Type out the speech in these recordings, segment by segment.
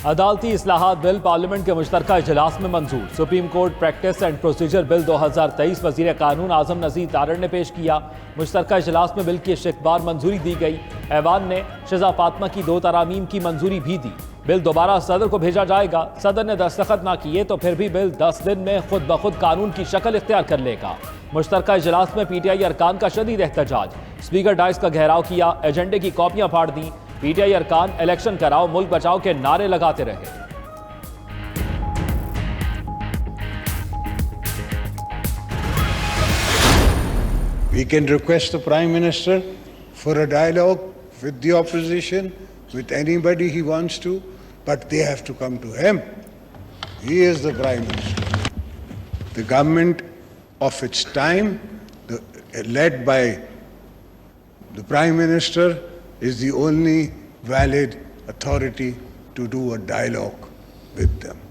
अदालती इस्लाहात bill parliament के मुश्तरका इजलास में मंजूर। Supreme court practice and procedure bill 2023 वजीर कानून आजम नज़ीर तारड़ ने पेश किया। मुश्तरका इजलास में बिल की इश्तिकबार मंजूरी दी गई। ऐवान ने शज़ा फातिमा की 2 तरामीम की मंजूरी भी दी। बिल दोबारा सदर को भेजा जाएगा। सदर ने दस्तखत ना किए तो फिर भी बिल 10 दिन में खुद ब खुद कानून की शक्ल इख्तियार कर लेगा। मुश्तरका इजलास में PTI अरकान का शदीद एहतजाज। स्पीकर डाइस का घेराव किया, एजेंडे की कॉपियां फाड़ दी। PTI अरकान इलेक्शन कराओ मुल्क बचाओ के नारे लगाते रहे। We can request the Prime Minister for a dialogue with the opposition, with anybody he wants to, but they have to come to him. He is the Prime Minister. The government of its time, led by the Prime Minister, is the only valid authority to do a dialogue with them.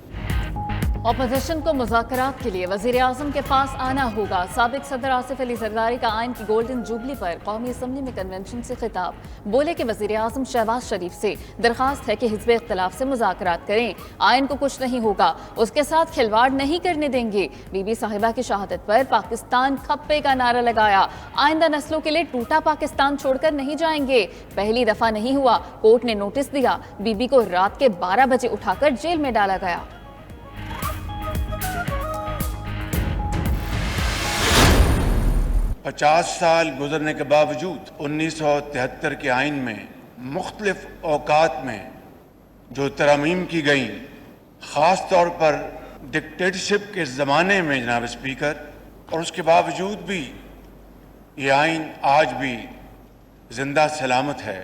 Opposition को मुज़ाकरात के लिए वज़ीर आज़म के पास आना होगा। साबिक सदर आसिफ अली ज़रदारी का आइन की गोल्डन जुबली पर कौमी असम्बली में कन्वेंशन से खिताब। बोले कि वज़ीर आज़म शहबाज शरीफ से दरख्वास्त है कि हिज़्ब इख्तिलाफ से मुज़ाकरात करें। आइन को कुछ नहीं होगा, उसके साथ खिलवाड़ नहीं करने देंगे। बीबी साहिबा की शहादत पर पाकिस्तान खप्पे का नारा लगाया। आइंदा नस्लों के लिए टूटा पाकिस्तान छोड़कर नहीं जाएंगे। पहली दफा नहीं हुआ, कोर्ट ने नोटिस दिया। बीबी को रात के 12 बजे उठाकर जेल में डाला गया। 50 साल गुजरने के बावजूद 1973 के आइन में मुख्तलिफ औकात में जो तरमीम की गई, ख़ास तौर पर डिक्टेटरशिप के ज़माने में जनाब स्पीकर, और उसके बावजूद भी ये आइन आज भी जिंदा सलामत है।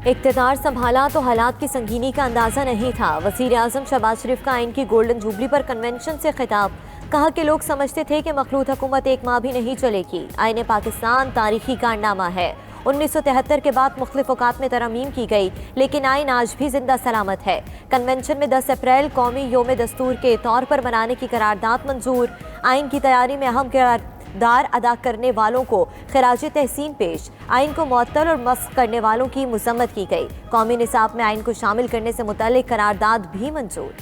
इक़्तिदार संभाला तो हालात की संगीनी का अंदाज़ा नहीं था। वज़ीर आज़म शहबाज शरीफ का आइन की गोल्डन जुबली पर कन्वेंशन से खिताब। कहा कि लोग समझते थे कि मखलूत हुकूमत 1 माह भी नहीं चलेगी। आईन पाकिस्तान तारीखी कारनामा है। 1973 के बाद मुख्तलिफ औकात में तरमीम की गई, लेकिन आइन आज भी जिंदा सलामत है। कन्वेंशन में 10 अप्रैल कौमी योम दस्तूर के तौर पर मनाने की करारदाद मंजूर। आइन की तैयारी में अहम किरदार अदा करने वालों को खिराज तहसीन पेश। आइन को मुअत्तल और मस्ख करने वालों की मजम्मत की गई। कौमी निसाब में आइन को शामिल करने से मुताल्लिक करारदाद भी मंजूर।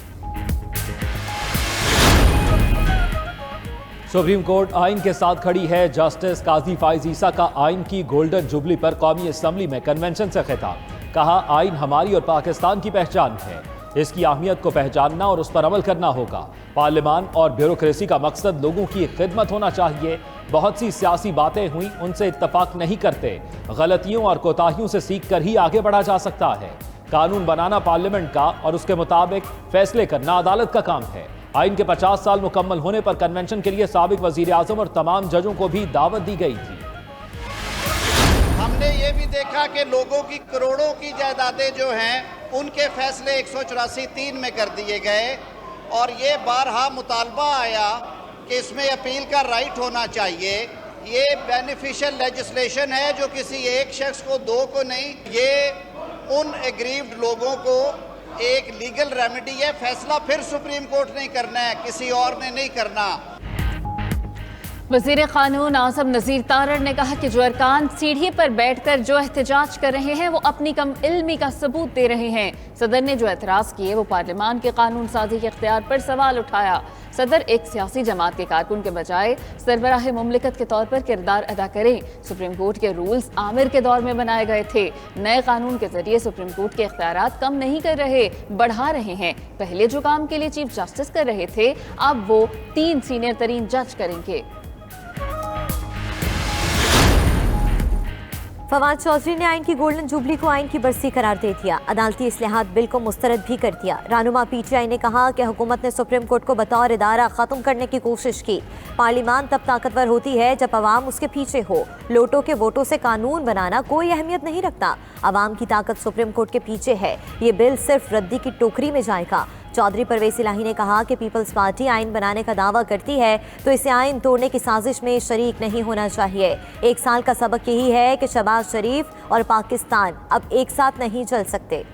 सुप्रीम कोर्ट आइन के साथ खड़ी है। जस्टिस काजी फाइज ईसा का आइन की गोल्डन जुबली पर कौमी असम्बली में कन्वेंशन से खिताब। कहा, आइन हमारी और पाकिस्तान की पहचान है। इसकी अहमियत को पहचानना और उस पर अमल करना होगा। पार्लियामान और ब्यूरोक्रेसी का मकसद लोगों की खिदमत होना चाहिए। बहुत सी सियासी बातें हुई, उनसे इत्तफाक नहीं करते। गलतियों और कोताहियों से सीख कर ही आगे बढ़ा जा सकता है। कानून बनाना पार्लियामेंट का और उसके मुताबिक फैसले करना अदालत का काम है। आइन के 50 साल मुकम्मल होने पर कन्वेंशन के लिए साबिक वजीर आजम और तमाम जजों को भी दावत दी गई थी। हमने ये भी देखा कि लोगों की करोड़ों की जायदादें जो हैं उनके फैसले 184(3) में कर दिए गए, और ये बारहा मुतालबा आया कि इसमें अपील का राइट होना चाहिए। ये बेनिफिशियल लेजिस्लेशन है जो किसी एक शख्स को, 2 को नहीं, ये उन एग्रीव्ड लोगों को एक लीगल रेमेडी है। फैसला फिर सुप्रीम कोर्ट ने करना है, किसी और ने नहीं करना। वज़ीर कानून आज़म नज़ीर तारड़ ने कहा कि जो अरकान सीढ़ी पर बैठकर जो एहतजाज कर रहे हैं वो अपनी कम इल्मी का सबूत दे रहे हैं। सदर ने जो एतराज़ किए वो पार्लियामान के कानून साजी के इख्तियार पर सवाल उठाया। सदर एक सियासी जमात के कारकुन के बजाय सरबराह मुमलिकत के तौर पर किरदार अदा करें। सुप्रीम कोर्ट के रूल्स आमिर के दौर में बनाए गए थे। नए कानून के जरिए सुप्रीम कोर्ट के इख्तियारात कम नहीं कर रहे, बढ़ा रहे हैं। पहले जो काम के लिए चीफ जस्टिस कर रहे थे, अब वो 3 सीनियर तरीन जज करेंगे। फवाद चौधरी ने आइन की गोल्डन जुबली को आइन की बरसी करार दे दिया। अदालती इस्लाहात बिल को मुस्तरद भी कर दिया। रहनुमा PTI ने कहा कि हुकूमत ने सुप्रीम कोर्ट को बतौर इदारा खत्म करने की कोशिश की। पार्लियामान तब ताकतवर होती है जब अवाम उसके पीछे हो। लोटों के वोटों से कानून बनाना कोई अहमियत नहीं रखता। अवाम की ताकत सुप्रीम कोर्ट के पीछे है। ये बिल सिर्फ रद्दी की टोकरी में जाएगा। चौधरी परवेज इलाही ने कहा कि पीपल्स पार्टी आइन बनाने का दावा करती है तो इसे आइन तोड़ने की साजिश में शरीक नहीं होना चाहिए। 1 साल का सबक यही है कि शहबाज शरीफ और पाकिस्तान अब एक साथ नहीं चल सकते।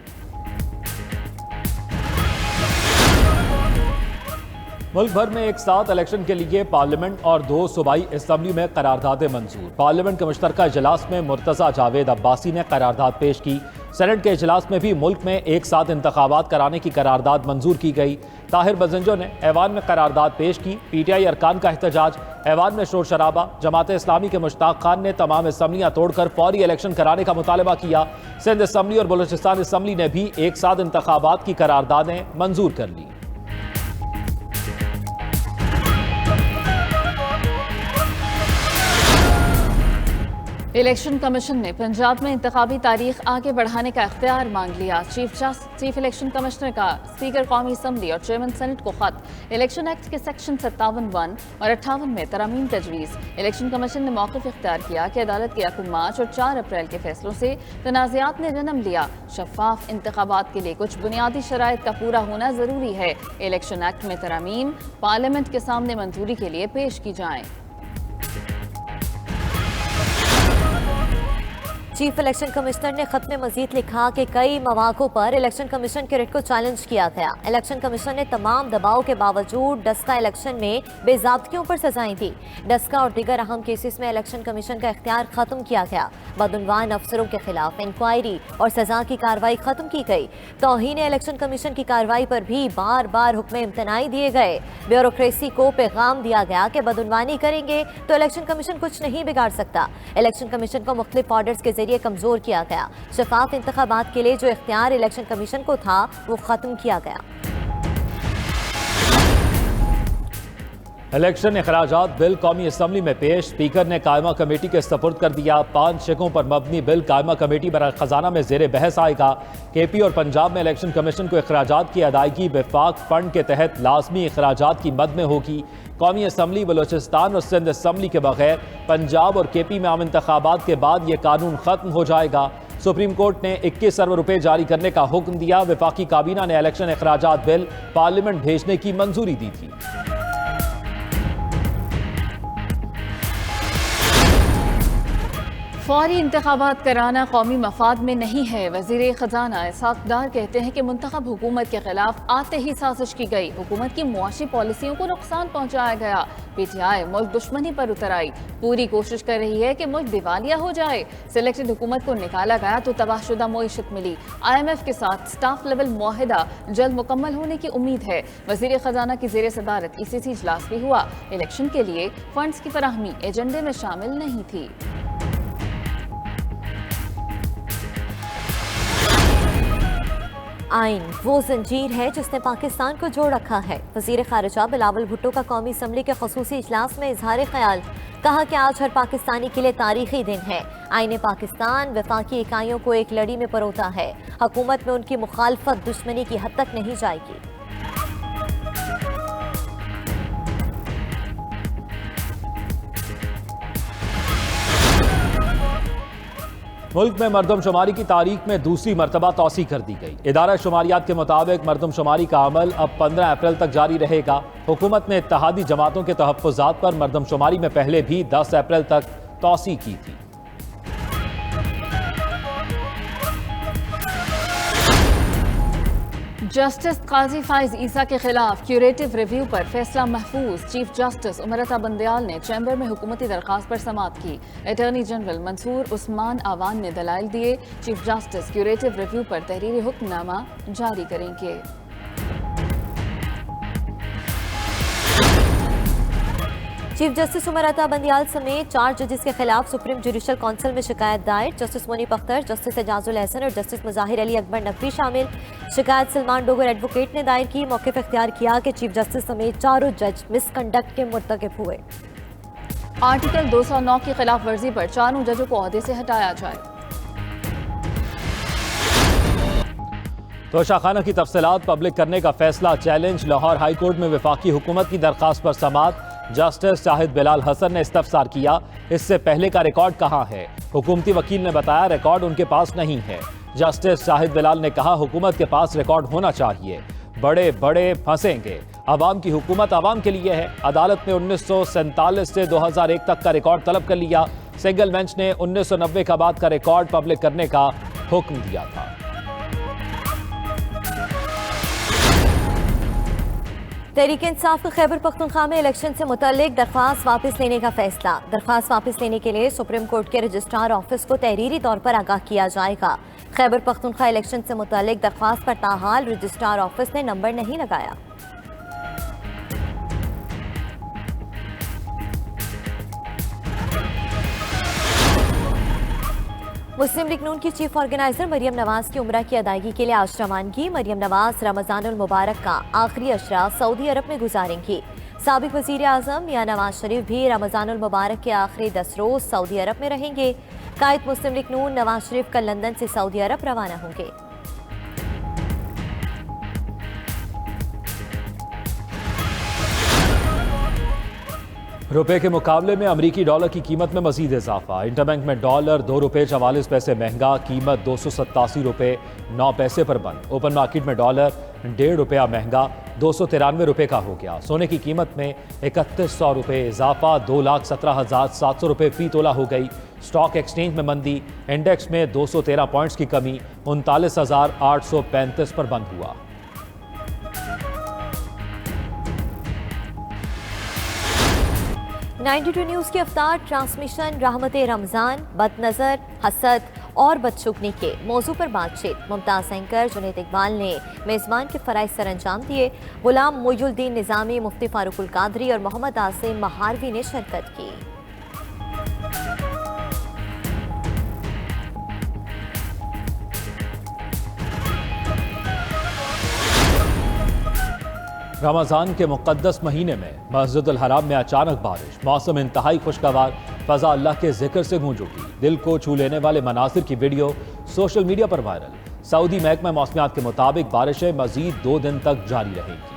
मुल्क भर में एक साथ इलेक्शन के लिए पार्लियामेंट और 2 सूबाई असम्बली में करारदादें मंजूर। पार्लियामेंट के मुश्तरका इजलास में मुर्तज़ा जावेद अब्बासी ने करारदाद पेश की। सेनेट के इजलास में भी मुल्क में एक साथ इंतखाबात कराने की करारदाद मंजूर की गई। ताहिर बजंजो ने ऐवान में करारदाद पेश की। पीटीआई अरकान का एहतजाज, ऐवान में शोर शराबा। जमात इस्लामी के मुश्ताक खान ने तमाम असम्बलियां तोड़कर फौरी इलेक्शन कराने का मुतालबा किया। सिंध असम्बली और बलूचिस्तान असम्बली ने भी एक साथ इंतखाबात की करारदादें मंजूर कर ली। इलेक्शन कमीशन ने पंजाब में इंतखाबी तारीख आगे बढ़ाने का इख्तियार मांग लिया। चीफ इलेक्शन कमिश्नर का स्पीकर कौमी असम्बली और चेयरमैन सेनेट को खत। इलेक्शन एक्ट के सेक्शन 57(1) और 58 में तरमीम तजवीज़। इलेक्शन कमीशन ने मौक़िफ़ इख्तियार किया कि अदालत के 1 मार्च और 4 अप्रैल के फैसलों से तनाज़ात ने जन्म लिया। शफाफ इंतखाबात के लिए कुछ बुनियादी शराइत का पूरा होना ज़रूरी है। इलेक्शन एक्ट में तरमीम पार्लियामेंट के सामने मंजूरी के लिए पेश की जाएँ। चीफ इलेक्शन कमिश्नर ने खत में मजीद लिखा कि कई मौक़ों पर इलेक्शन कमीशन के रिट को चैलेंज किया गया। इलेक्शन कमीशन ने तमाम दबाव के बावजूद डस्का इलेक्शन में बेज़ाब्तियों पर सजाएं दी। डस्का और दीगर अहम केसेस में इलेक्शन कमीशन का इख्तियार खत्म किया गया। बदउनवान अफसरों के खिलाफ इंक्वायरी और सजा की कार्रवाई खत्म की गई। तौहीन इलेक्शन कमीशन की कार्रवाई पर भी बार बार हुक्म इम्तनाई दिए गए। ब्यूरोक्रेसी को पैगाम दिया गया कि बदउनवानी करेंगे तो इलेक्शन कमीशन कुछ नहीं बिगाड़ सकता। इलेक्शन कमीशन को मुख्तलिफ ऑर्डर्स के जरिए कमजोर किया गया। शफाफ इंतखाबात के लिए जो इख्तियार इलेक्शन कमीशन को था वो खत्म किया गया। इलेक्शन अखराजात बिल कौमी असम्बली में पेश। स्पीकर ने कायमा कमेटी के सपुर्द कर दिया। 5 शिकों पर मबनी बिल कायमा कमेटी बराए खजाना में जेर बहस आएगा। केपी और पंजाब में इलेक्शन कमीशन को अखराजात की अदायगी विफाक फंड के तहत लाजमी अखराजात की मद में होगी। कौमी असम्बली, बलूचिस्तान और सिंध असम्बली के बगैर पंजाब और केपी में आम इंतखाबात के बाद यह कानून खत्म हो जाएगा। सुप्रीम कोर्ट ने 21 अरब रुपए जारी करने का हुक्म दिया। विफाकी काबीना ने इलेक्शन अखराजात बिल पार्लियामेंट भेजने की मंजूरी दी थी। फौरी इंतखाबात कराना कौमी मफाद में नहीं है। वज़ीर ख़जाना इसहाक़ डार कहते हैं कि मुंतखब हुकूमत के खिलाफ आते ही साजिश की गई। हुकूमत की मुआशी पॉलिसियों को नुकसान पहुँचाया गया। पीटीआई मुल्क दुश्मनी पर उतर आई। पूरी कोशिश कर रही है कि मुल्क दिवालिया हो जाए। सिलेक्टेड हुकूमत को निकाला गया तो तबाहशुदा मईशत मिली। IMF के साथ स्टाफ लेवल मुआहिदा जल्द मुकम्मल होने की उम्मीद है। वज़ीर ख़जाना की ज़ेर सदारत ECC इजलास भी हुआ। इलेक्शन के लिए फंड्स की फराहमी एजेंडे में शामिल नहीं थी। आइन वो जंजीर है जिसने पाकिस्तान को जोड़ रखा है। वज़ीर ख़ारिजा बिलावल भुट्टो का कौमी असम्बली के ख़ुसूसी इजलास में इजहार ख्याल। कहा कि आज हर पाकिस्तानी के लिए तारीखी दिन है। आईने पाकिस्तान वफाकी इकाइयों को एक लड़ी में परोता है। हुकूमत में उनकी मुखालफत दुश्मनी की हद तक नहीं जाएगी। मुल्क में मरदमशुमारी की तारीख में दूसरी मरतबा तौसी कर दी गई। इदारा शुमारियात के मुताबिक मरदमशुमारी का अमल अब 15 अप्रैल तक जारी रहेगा। हुकूमत ने इत्तेहादी जमातों के तहफ़्फ़ुज़ात पर मरदमशुमारी में पहले भी 10 अप्रैल तक तौसी की थी। जस्टिस काजी फाइज ईसा के खिलाफ क्यूरेटिव रिव्यू पर फैसला महफूज। चीफ जस्टिस उमरता बंदयाल ने चैम्बर में हुकूमती दरखास्त पर समाअत की। अटॉर्नी जनरल मंसूर उस्मान आवान ने दलाइल दिए। चीफ जस्टिस क्यूरेटिव रिव्यू पर तहरीरी हुक्मनामा जारी करेंगे। चीफ जस्टिस उमरता बंदयाल समेत 4 जजेस के खिलाफ सुप्रीम जुडिशल काउंसिल में शिकायत दायर। जस्टिस मुनीब अख्तर, जस्टिस एजाजुल एहसन और जस्टिस मुजाहिर अली अकबर नकवी शामिल। शिकायत सलमान डोगर एडवोकेट ने दायर की। मौक़िफ़ इख्तियार किया कि चीफ जस्टिस समेत 4 जज मिसकंडक्ट के मुर्तकिब हुए। आर्टिकल 209 की खिलाफ वर्जी पर 4 जजों को ओहदे से हटाया जाए। तोशाखाना की तफसीलात पब्लिक करने का फैसला चैलेंज। लाहौर हाई कोर्ट में वफाकी हुकूमत की दरखास्त पर समाअत। जस्टिस शाहिद बिलाल हसन ने इस्तफसार किया, इससे पहले का रिकॉर्ड कहाँ है। हुकूमती वकील ने बताया रिकॉर्ड उनके पास नहीं है। जस्टिस शाहिद बिलाल ने कहा हुकूमत के पास रिकॉर्ड होना चाहिए। बड़े बड़े फंसेंगे। अवाम की हुकूमत अवाम के लिए है। अदालत ने 1947 से 2001 तक का रिकॉर्ड तलब कर लिया। सिंगल बेंच ने 1990 का बाद का रिकॉर्ड पब्लिक करने का हुक्म दिया था। तहरीक इंसाफ का खैबर पख्तूनख्वा में इलेक्शन से मुतल्लिक दरख्वास्त वापस लेने का फैसला। दरख्वास्त वापस लेने के लिए सुप्रीम कोर्ट के रजिस्ट्रार ऑफिस को तहरीरी तौर पर आगाह किया जाएगा। खैबर पख्तूनख्वा इलेक्शन से मुतल्लिक दरख्वास्त पर ताहाल रजिस्ट्रार ऑफिस ने नंबर नहीं लगाया। मुस्लिम लीग नून की चीफ ऑर्गेनाइजर मरियम नवाज की उम्रा की अदायगी के लिए आज रवानगी। मरियम नवाज रमजानुल मुबारक का आखिरी अशरा सऊदी अरब में गुजारेंगी। साबिक वजीर आजम मियां नवाज शरीफ भी रमजानुल मुबारक के आखिरी 10 रोज सऊदी अरब में रहेंगे। कायद मुस्लिम लीग नून नवाज शरीफ कल लंदन से सऊदी अरब रवाना होंगे। रुपए के मुकाबले में अमरीकी डॉलर की कीमत में मजीद इजाफा। इंटरबैंक में डॉलर 2 रुपये 44 पैसे महंगा, कीमत 287 रुपये 9 पैसे पर बंद। ओपन मार्केट में डॉलर 1.5 रुपया महंगा 293 रुपये का हो गया। सोने की कीमत में 3100 रुपये इजाफा 2,17,700 रुपये फी तोला हो गई। स्टॉक एक्सचेंज में मंदी, इंडेक्स में 213 पॉइंट्स की कमी 39,835 पर बंद हुआ। $92 न्यूज़ की अफ्तार ट्रांसमिशन रहमत रमज़ान, बदनज़र, हसद और बदशुगनी के मौजू पर बातचीत। मुमताज़ एंकर जुनैद इकबाल ने मेज़बान के फ़राइज़ सर अंजाम दिए। गुलाम मोइनुद्दीन निज़ामी, मुफ्ती फारूकुल कादरी और मोहम्मद आसिम महारवी ने शिरकत की। रमज़ान के मुक़द्दस महीने में मस्जिदुल हराम में अचानक बारिश, मौसम इंतहाई खुशगवार, फ़ज़ा अल्लाह के जिक्र से गूंज उठी। दिल को छू लेने वाले मनासिर की वीडियो सोशल मीडिया पर वायरल। सऊदी महकमा मौसमियात के मुताबिक बारिशें मज़ीद 2 दिन तक जारी रहेंगी।